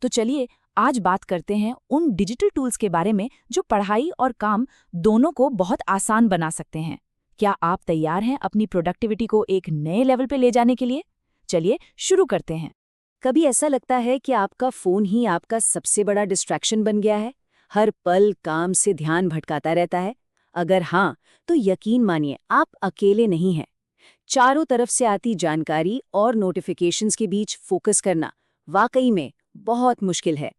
तो चलिए आज बात करते हैं उन डिजिटल टूल्स के बारे में जो पढ़ाई और काम दोनों को बहुत आसान बना सकते हैं। क्या आप तैयार हैं अपनी प्रोडक्टिविटी को एक नए लेवल पे ले जाने के लिए? चलिए शुरू करते हैं। कभी ऐसा लगता है कि आपका फोन ही आपका सबसे बड़ा डिस्ट्रैक्शन बन गया है? हर पल काम से ध्यान भटकाता रहता है? अगर हाँ, तो यकीन मानिए आप अकेले नहीं हैं। चारों तरफ से आती जानकारी और नोटिफिकेशंस के बीच फोकस करना वाकई में बहुत मुश्किल है।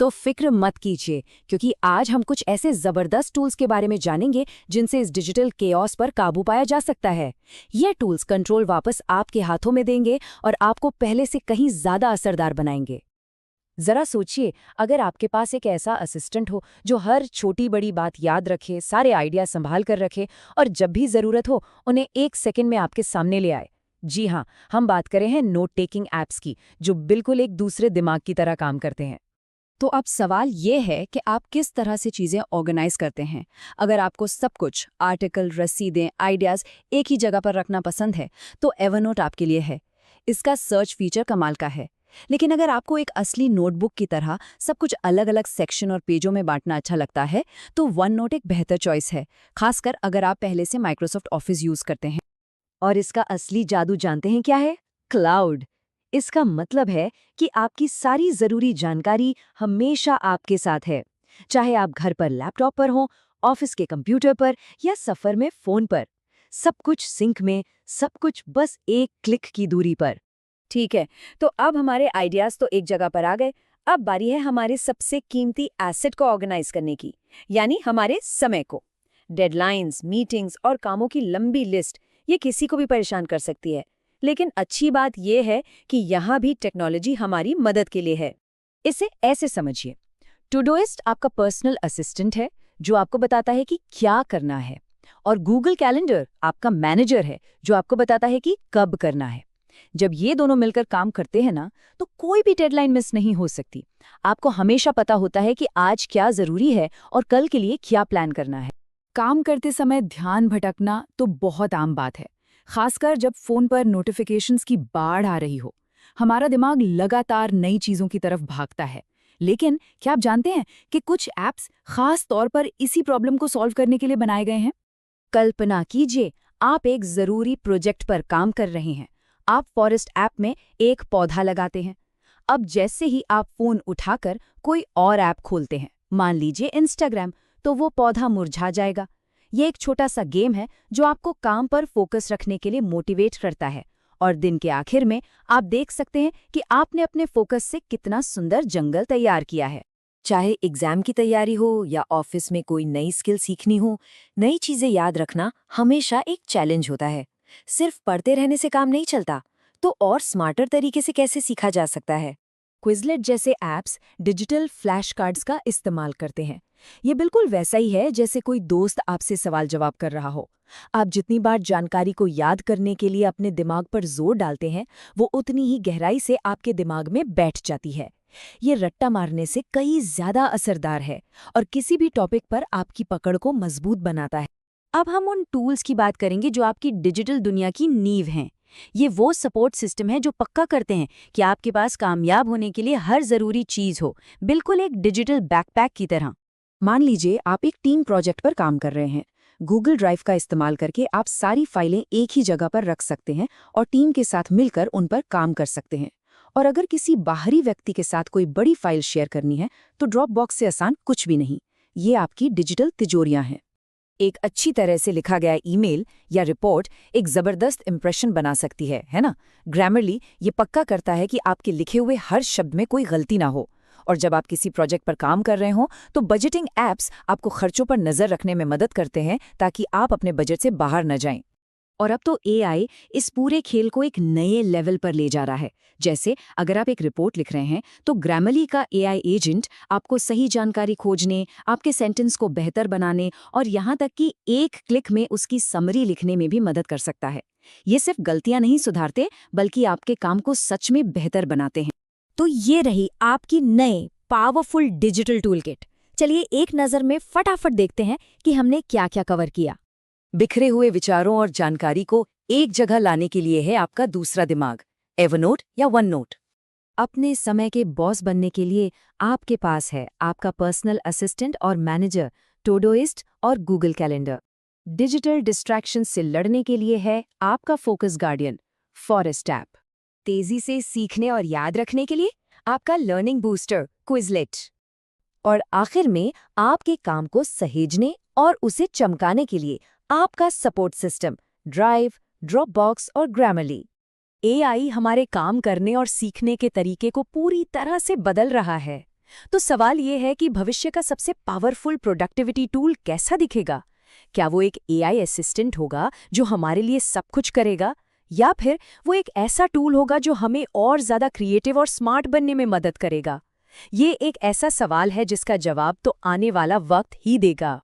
तो फिक्र मत कीजिए, क्योंकि आज हम कुछ ऐसे जबरदस्त टूल्स के बारे में जानेंगे जिनसे इस डिजिटल केओस पर काबू पाया जा सकता है। ये टूल्स कंट्रोल वापस आपके हाथों में देंगे और आपको पहले से कहीं ज्यादा असरदार बनाएंगे। जरा सोचिए, अगर आपके पास एक ऐसा असिस्टेंट हो जो हर छोटी बड़ी बात याद रखे, सारे आइडिया संभाल कर रखे और जब भी जरूरत हो उन्हें 1 सेकंड में आपके सामने ले आए। जी हाँ, हम बात करें हैं नोट टेकिंग ऐप्स की, जो बिल्कुल एक दूसरे दिमाग की तरह काम करते हैं। तो अब सवाल ये है कि आप किस तरह से चीज़ें ऑर्गेनाइज करते हैं। अगर आपको सब कुछ आर्टिकल, रसीदें, आइडियाज़ एक ही जगह पर रखना पसंद है, तो एवरनोट आपके लिए है। इसका सर्च फीचर कमाल का है। लेकिन अगर आपको एक असली नोटबुक की तरह सब कुछ अलग अलग सेक्शन और पेजों में बांटना अच्छा लगता है, तो वन नोट एक बेहतर चॉइस है, खासकर अगर आप पहले से माइक्रोसॉफ्ट ऑफिस यूज़ करते हैं। और इसका असली जादू जानते हैं क्या है? क्लाउड। इसका मतलब है कि आपकी सारी जरूरी जानकारी हमेशा आपके साथ है, चाहे आप घर पर लैपटॉप पर हो, ऑफिस के कंप्यूटर पर या सफर में फोन पर। सब कुछ सिंक में, सब कुछ बस एक क्लिक की दूरी पर। ठीक है, तो अब हमारे आइडियाज तो एक जगह पर आ गए। अब बारी है हमारे सबसे कीमती एसेट को ऑर्गेनाइज करने की, यानी हमारे समय को। डेडलाइंस, मीटिंग्स और कामों की लंबी लिस्ट, ये किसी को भी परेशान कर सकती है। लेकिन अच्छी बात यह है कि यहाँ भी टेक्नोलॉजी हमारी मदद के लिए है। इसे ऐसे समझिए, टूडोइस्ट आपका पर्सनल असिस्टेंट है जो आपको बताता है कि क्या करना है, और गूगल कैलेंडर आपका मैनेजर है जो आपको बताता है कि कब करना है। जब ये दोनों मिलकर काम करते हैं ना, तो कोई भी डेडलाइन मिस नहीं हो सकती। आपको हमेशा पता होता है कि आज क्या जरूरी है और कल के लिए क्या प्लान करना है। काम करते समय ध्यान भटकना तो बहुत आम बात है, खासकर जब फोन पर नोटिफिकेशंस की बाढ़ आ रही हो। हमारा दिमाग लगातार नई चीजों की तरफ भागता है। लेकिन क्या आप जानते हैं कि कुछ ऐप्स खास तौर पर इसी प्रॉब्लम को सॉल्व करने के लिए बनाए गए हैं? कल्पना कीजिए, आप एक जरूरी प्रोजेक्ट पर काम कर रहे हैं। आप फॉरेस्ट ऐप में एक पौधा लगाते हैं। अब जैसे ही आप फोन उठाकर कोई और ऐप खोलते हैं, मान लीजिए इंस्टाग्राम, तो वो पौधा मुरझा जाएगा। ये एक छोटा सा गेम है जो आपको काम पर फोकस रखने के लिए मोटिवेट करता है, और दिन के आखिर में आप देख सकते हैं कि आपने अपने फोकस से कितना सुंदर जंगल तैयार किया है। चाहे एग्जाम की तैयारी हो या ऑफिस में कोई नई स्किल सीखनी हो, नई चीजें याद रखना हमेशा एक चैलेंज होता है। सिर्फ पढ़ते रहने से काम नहीं चलता, तो और स्मार्टर तरीके से कैसे सीखा जा सकता है? क्विज़लेट जैसे ऐप्स डिजिटल फ्लैश कार्ड्स का इस्तेमाल करते हैं। ये बिल्कुल वैसा ही है जैसे कोई दोस्त आपसे सवाल जवाब कर रहा हो। आप जितनी बार जानकारी को याद करने के लिए अपने दिमाग पर जोर डालते हैं, वो उतनी ही गहराई से आपके दिमाग में बैठ जाती है। ये रट्टा मारने से कई ज्यादा असरदार है और किसी भी टॉपिक पर आपकी पकड़ को मजबूत बनाता है। अब हम उन टूल्स की बात करेंगे जो आपकी डिजिटल दुनिया की नींव हैं। ये वो सपोर्ट सिस्टम है जो पक्का करते हैं कि आपके पास कामयाब होने के लिए हर जरूरी चीज हो, बिल्कुल एक डिजिटल बैकपैक की तरह। मान लीजिए आप एक टीम प्रोजेक्ट पर काम कर रहे हैं। गूगल ड्राइव का इस्तेमाल करके आप सारी फाइलें एक ही जगह पर रख सकते हैं और टीम के साथ मिलकर उन पर काम कर सकते हैं। और अगर किसी बाहरी व्यक्ति के साथ कोई बड़ी फाइल शेयर करनी है, तो ड्रॉप बॉक्स से आसान कुछ भी नहीं। ये आपकी डिजिटल तिजोरियां हैं। एक अच्छी तरह से लिखा गया ईमेल या रिपोर्ट एक जबरदस्त इंप्रेशन बना सकती है ना? ग्रामरली ये पक्का करता है कि आपके लिखे हुए हर शब्द में कोई गलती ना हो। और जब आप किसी प्रोजेक्ट पर काम कर रहे हों, तो बजटिंग ऐप्स आपको खर्चों पर नजर रखने में मदद करते हैं ताकि आप अपने बजट से बाहर न जाएं। और अब तो एआई इस पूरे खेल को एक नए लेवल पर ले जा रहा है। जैसे अगर आप एक रिपोर्ट लिख रहे हैं, तो ग्रामरली का एआई एजेंट आपको सही जानकारी खोजने, आपके सेंटेंस को बेहतर बनाने और यहाँ तक कि एक क्लिक में उसकी समरी लिखने में भी मदद कर सकता है। ये सिर्फ गलतियां नहीं सुधारते, बल्कि आपके काम को सच में बेहतर बनाते हैं। तो ये रही आपकी नए पावरफुल डिजिटल टूल किट। चलिए एक नज़र में फटाफट देखते हैं कि हमने क्या क्या कवर किया। बिखरे हुए विचारों और जानकारी को एक जगह लाने के लिए है आपका दूसरा दिमाग, एवरनोट या वन नोट। अपने समय के बॉस बनने के लिए आपके पास है आपका पर्सनल असिस्टेंट और मैनेजर, टोडोइस्ट और गूगल कैलेंडर। डिजिटल डिस्ट्रैक्शन से लड़ने के लिए है आपका फोकस गार्डियन, फॉरेस्ट ऐप। तेजी से सीखने और याद रखने के लिए आपका लर्निंग बूस्टर, क्विजलेट। और आखिर में आपके काम को सहेजने और उसे चमकाने के लिए आपका सपोर्ट सिस्टम, ड्राइव, ड्रॉपबॉक्स और ग्रामरली। एआई हमारे काम करने और सीखने के तरीके को पूरी तरह से बदल रहा है। तो सवाल ये है कि भविष्य का सबसे पावरफुल प्रोडक्टिविटी टूल कैसा दिखेगा? क्या वो एक एआई असिस्टेंट होगा जो हमारे लिए सब कुछ करेगा, या फिर वो एक ऐसा टूल होगा जो हमें और ज़्यादा क्रिएटिव और स्मार्ट बनने में मदद करेगा? ये एक ऐसा सवाल है जिसका जवाब तो आने वाला वक्त ही देगा।